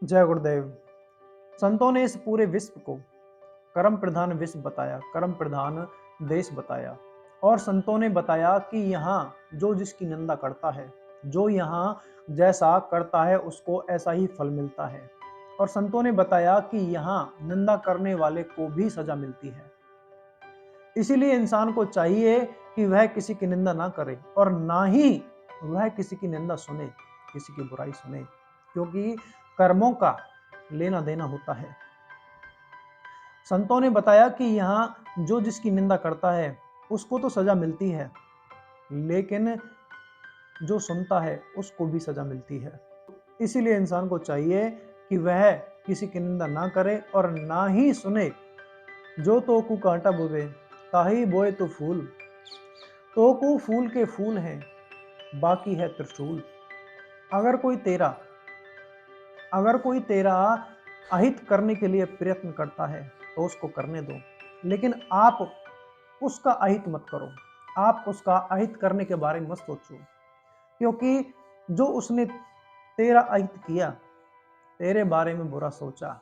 जय गुरुदेव। संतों ने इस पूरे विश्व को कर्म प्रधान विश्व बताया, कर्म प्रधान देश बताया। और संतों ने बताया कि यहाँ जो जिसकी निंदा करता है, जो यहाँ जैसा करता है उसको ऐसा ही फल मिलता है। और संतों ने बताया कि यहाँ निंदा करने वाले को भी सजा मिलती है। इसीलिए इंसान को चाहिए कि वह किसी की निंदा ना करे और ना ही वह किसी की निंदा सुने, किसी की बुराई सुने, क्योंकि कर्मों का लेना देना होता है। संतों ने बताया कि यहाँ जो जिसकी निंदा करता है उसको तो सजा मिलती है, लेकिन जो सुनता है उसको भी सजा मिलती है। इसीलिए इंसान को चाहिए कि वह किसी की निंदा ना करे और ना ही सुने। जो तोकू कांटा बोवे ताही बोए तो फूल, तोकू फूल के फूल हैं, बाकी है त्रिशूल। अगर कोई तेरा अगर कोई तेरा अहित करने के लिए प्रयत्न करता है तो उसको करने दो, लेकिन आप उसका अहित मत करो। आप उसका अहित करने के बारे में मत सोचो, क्योंकि जो उसने तेरा अहित किया, तेरे बारे में बुरा सोचा,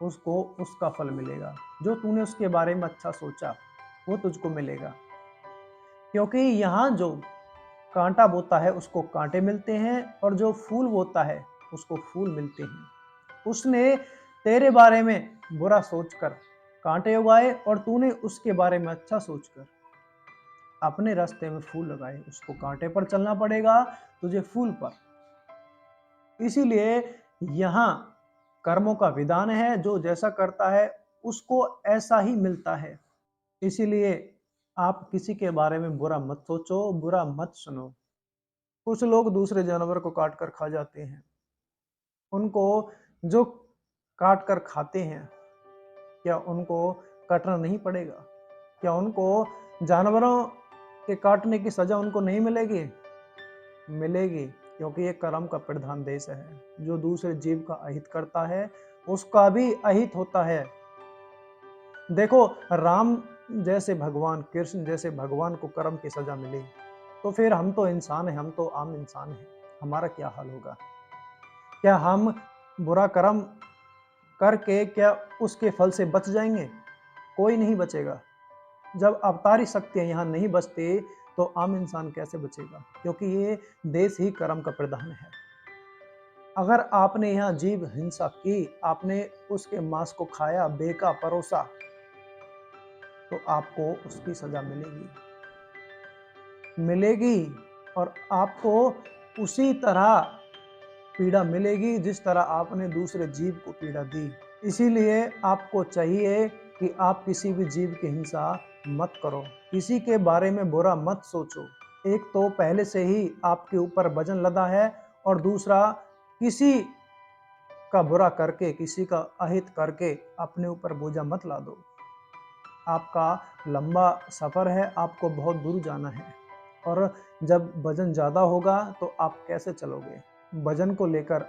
उसको उसका फल मिलेगा। जो तूने उसके बारे में अच्छा सोचा वो तुझको मिलेगा, क्योंकि यहाँ जो कांटा बोता है उसको कांटे मिलते हैं और जो फूल बोता है उसको फूल मिलते हैं। उसने तेरे बारे में बुरा सोचकर कांटे उगाए और तूने उसके बारे में अच्छा सोचकर अपने रास्ते में फूल लगाए। उसको कांटे पर चलना पड़ेगा, तुझे फूल पर। इसीलिए यहाँ कर्मों का विधान है, जो जैसा करता है उसको ऐसा ही मिलता है। इसीलिए आप किसी के बारे में बुरा मत सोचो, बुरा मत सुनो। कुछ लोग दूसरे जानवर को काट कर खा जाते हैं। उनको जो काट कर खाते हैं, क्या उनको काटना नहीं पड़ेगा? क्या उनको जानवरों के काटने की सजा उनको नहीं मिलेगी? मिलेगी, क्योंकि ये कर्म का प्रधान देश है। जो दूसरे जीव का अहित करता है उसका भी अहित होता है। देखो, राम जैसे भगवान, कृष्ण जैसे भगवान को कर्म की सजा मिली, तो फिर हम तो इंसान हैं, हम तो आम इंसान हैं, हमारा क्या हाल होगा? क्या हम बुरा कर्म करके क्या उसके फल से बच जाएंगे? कोई नहीं बचेगा। जब अवतारी शक्तियां यहाँ नहीं बचती तो आम इंसान कैसे बचेगा? क्योंकि ये देश ही कर्म का प्रधान है। अगर आपने यहाँ जीव हिंसा की, आपने उसके मांस को खाया, बेका, परोसा, तो आपको उसकी सजा मिलेगी। और आपको उसी तरह पीड़ा मिलेगी जिस तरह आपने दूसरे जीव को पीड़ा दी। इसीलिए आपको चाहिए कि आप किसी भी जीव की हिंसा मत करो, किसी के बारे में बुरा मत सोचो। एक तो पहले से ही आपके ऊपर वजन लदा है, और दूसरा किसी का बुरा करके, किसी का अहित करके अपने ऊपर बोझा मत ला दो। आपका लंबा सफ़र है, आपको बहुत दूर जाना है, और जब वजन ज़्यादा होगा तो आप कैसे चलोगे? वजन को लेकर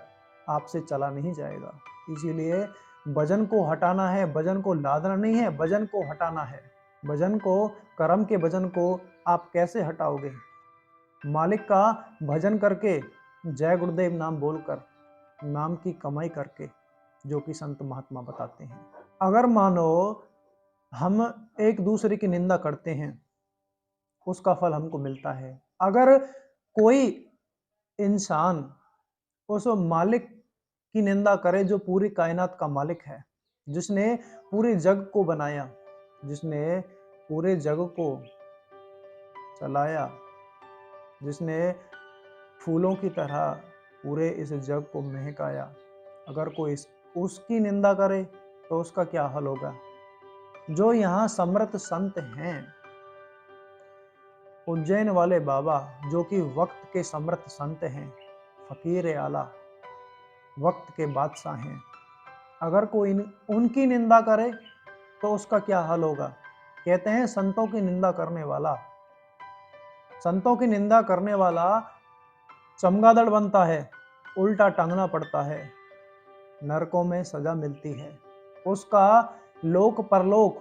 आपसे चला नहीं जाएगा। इसीलिए वजन को हटाना है, वजन को लादना नहीं है, वजन को हटाना है। वजन को, कर्म के वजन को आप कैसे हटाओगे? मालिक का भजन करके, जय गुरुदेव नाम बोलकर, नाम की कमाई करके, जो कि संत महात्मा बताते हैं। अगर मानो हम एक दूसरे की निंदा करते हैं, उसका फल हमको मिलता है। अगर कोई इंसान उस मालिक की निंदा करे जो पूरी कायनात का मालिक है, जिसने पूरे जग को बनाया, जिसने पूरे जग को चलाया, जिसने फूलों की तरह पूरे इस जग को महकाया, अगर कोई उसकी निंदा करे तो उसका क्या हाल होगा? जो यहाँ समर्थ संत हैं, उज्जैन वाले बाबा, जो कि वक्त के समर्थ संत हैं, फकीर आला, वक्त के बादशाह हैं, अगर कोई उनकी निंदा करे तो उसका क्या हाल होगा? कहते हैं संतों की निंदा करने वाला चमगादड़ बनता है, उल्टा टांगना पड़ता है, नरकों में सजा मिलती है, उसका लोक परलोक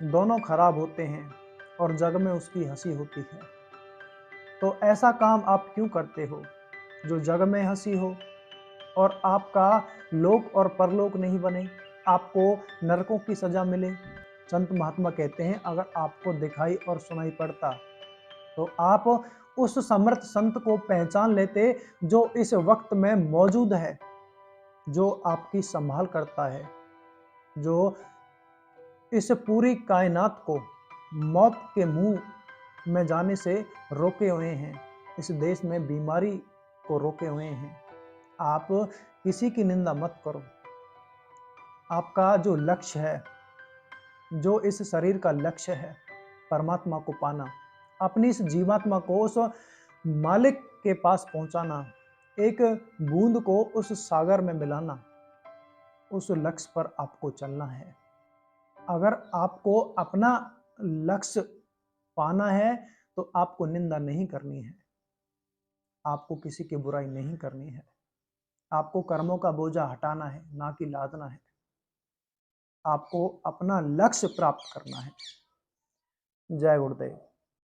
दोनों खराब होते हैं और जग में उसकी हंसी होती है। तो ऐसा काम आप क्यों करते हो जो जग में हंसी हो, और आपका लोक और परलोक नहीं बने, आपको नरकों की सजा मिले। संत महात्मा कहते हैं अगर आपको दिखाई और सुनाई पड़ता तो आप उस समर्थ संत को पहचान लेते जो इस वक्त में मौजूद है, जो आपकी संभाल करता है, जो इस पूरी कायनात को मौत के मुंह में जाने से रोके हुए हैं, इस देश में बीमारी को रोके हुए हैं। आप किसी की निंदा मत करो। आपका जो लक्ष्य है, जो इस शरीर का लक्ष्य है, परमात्मा को पाना, अपनी इस जीवात्मा को उस मालिक के पास पहुंचाना, एक बूंद को उस सागर में मिलाना, उस लक्ष्य पर आपको चलना है। अगर आपको अपना लक्ष्य पाना है तो आपको निंदा नहीं करनी है, आपको किसी की बुराई नहीं करनी है, आपको कर्मों का बोझा हटाना है, ना कि लादना है। आपको अपना लक्ष्य प्राप्त करना है। जय गुरुदेव।